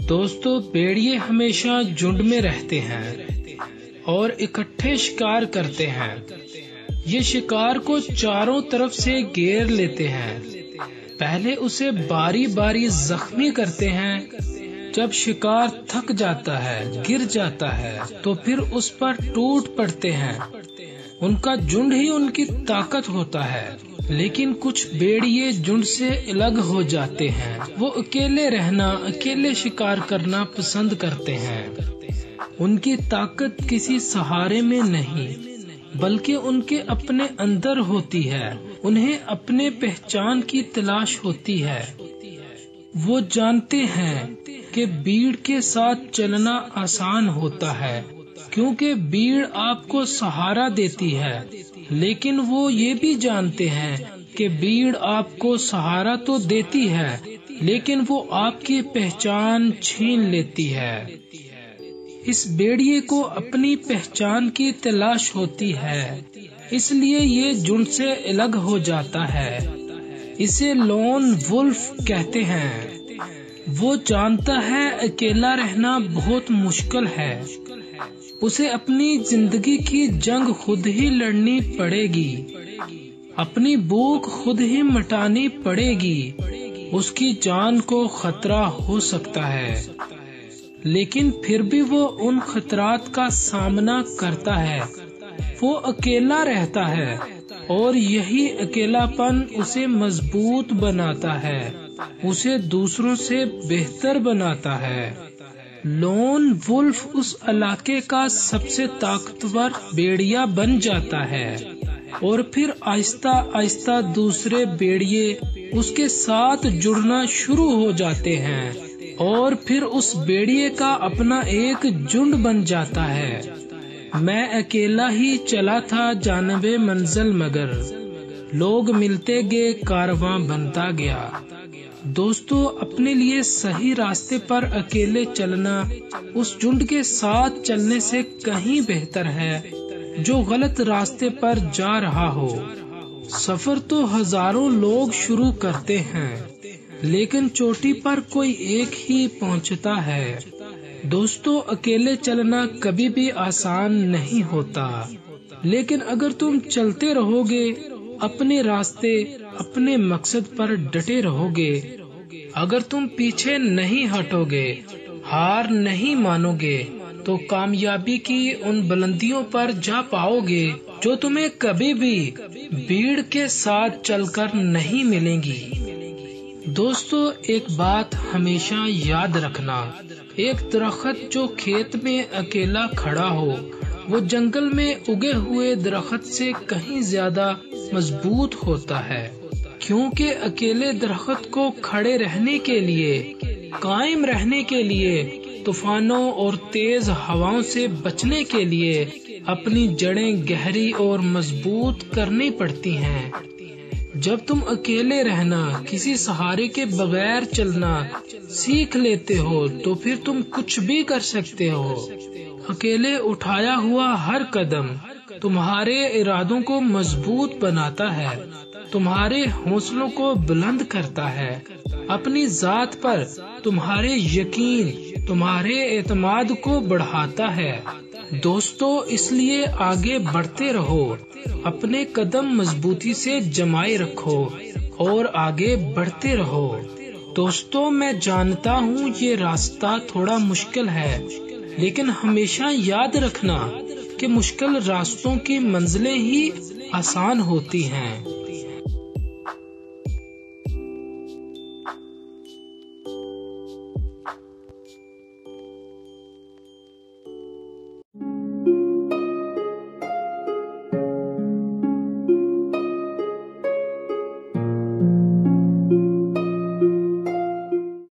دوستو، بھیڑیے ہمیشہ جھنڈ میں رہتے ہیں اور اکٹھے شکار کرتے ہیں۔ یہ شکار کو چاروں طرف سے گھیر لیتے ہیں۔ پہلے اسے باری باری زخمی کرتے ہیں۔ جب شکار تھک جاتا ہے، گر جاتا ہے، تو پھر اس پر ٹوٹ پڑتے ہیں۔ ان کا جھنڈ ہی ان کی طاقت ہوتا ہے۔ لیکن کچھ بھیڑیے جھنڈ سے الگ ہو جاتے ہیں۔ وہ اکیلے رہنا، اکیلے شکار کرنا پسند کرتے ہیں۔ ان کی طاقت کسی سہارے میں نہیں، بلکہ ان کے اپنے اندر ہوتی ہے۔ انہیں اپنے پہچان کی تلاش ہوتی ہے۔ وہ جانتے ہیں کہ بھیڑ کے ساتھ چلنا آسان ہوتا ہے، کیونکہ بھیڑ آپ کو سہارا دیتی ہے۔ لیکن وہ یہ بھی جانتے ہیں کہ بھیڑ آپ کو سہارا تو دیتی ہے، لیکن وہ آپ کی پہچان چھین لیتی ہے۔ اس بھیڑیے کو اپنی پہچان کی تلاش ہوتی ہے، اس لیے یہ جھنڈ سے الگ ہو جاتا ہے۔ اسے لون وولف کہتے ہیں۔ وہ جانتا ہے اکیلا رہنا بہت مشکل ہے۔ اسے اپنی زندگی کی جنگ خود ہی لڑنی پڑے گی، اپنی بھوک خود ہی مٹانی پڑے گی۔ اس کی جان کو خطرہ ہو سکتا ہے، لیکن پھر بھی وہ ان خطرات کا سامنا کرتا ہے۔ وہ اکیلا رہتا ہے اور یہی اکیلا پن اسے مضبوط بناتا ہے، اسے دوسروں سے بہتر بناتا ہے۔ لون وولف اس علاقے کا سب سے طاقتور بھیڑیا بن جاتا ہے، اور پھر آہستہ آہستہ دوسرے بھیڑیے اس کے ساتھ جڑنا شروع ہو جاتے ہیں، اور پھر اس بھیڑیے کا اپنا ایک جھنڈ بن جاتا ہے۔ میں اکیلا ہی چلا تھا جانب منزل، مگر لوگ ملتے گئے، کارواں بنتا گیا۔ دوستو، اپنے لیے صحیح راستے پر اکیلے چلنا اس جھنڈ کے ساتھ چلنے سے کہیں بہتر ہے جو غلط راستے پر جا رہا ہو۔ سفر تو ہزاروں لوگ شروع کرتے ہیں، لیکن چوٹی پر کوئی ایک ہی پہنچتا ہے۔ دوستو، اکیلے چلنا کبھی بھی آسان نہیں ہوتا، لیکن اگر تم چلتے رہو گے، اپنے راستے، اپنے مقصد پر ڈٹے رہو گے، اگر تم پیچھے نہیں ہٹو گے، ہار نہیں مانو گے، تو کامیابی کی ان بلندیوں پر جا پاؤ گے جو تمہیں کبھی بھی بھیڑ کے ساتھ چل کر نہیں ملیں گی۔ دوستو، ایک بات ہمیشہ یاد رکھنا، ایک درخت جو کھیت میں اکیلا کھڑا ہو، وہ جنگل میں اگے ہوئے درخت سے کہیں زیادہ مضبوط ہوتا ہے، کیونکہ اکیلے درخت کو کھڑے رہنے کے لیے، قائم رہنے کے لیے، طوفانوں اور تیز ہواؤں سے بچنے کے لیے اپنی جڑیں گہری اور مضبوط کرنی پڑتی ہیں۔ جب تم اکیلے رہنا، کسی سہارے کے بغیر چلنا سیکھ لیتے ہو، تو پھر تم کچھ بھی کر سکتے ہو۔ اکیلے اٹھایا ہوا ہر قدم تمہارے ارادوں کو مضبوط بناتا ہے، تمہارے حوصلوں کو بلند کرتا ہے، اپنی ذات پر تمہارے یقین، تمہارے اعتماد کو بڑھاتا ہے۔ دوستو، اس لیے آگے بڑھتے رہو، اپنے قدم مضبوطی سے جمائے رکھو اور آگے بڑھتے رہو۔ دوستو، میں جانتا ہوں یہ راستہ تھوڑا مشکل ہے، لیکن ہمیشہ یاد رکھنا کہ مشکل راستوں کی منزلیں ہی آسان ہوتی ہیں۔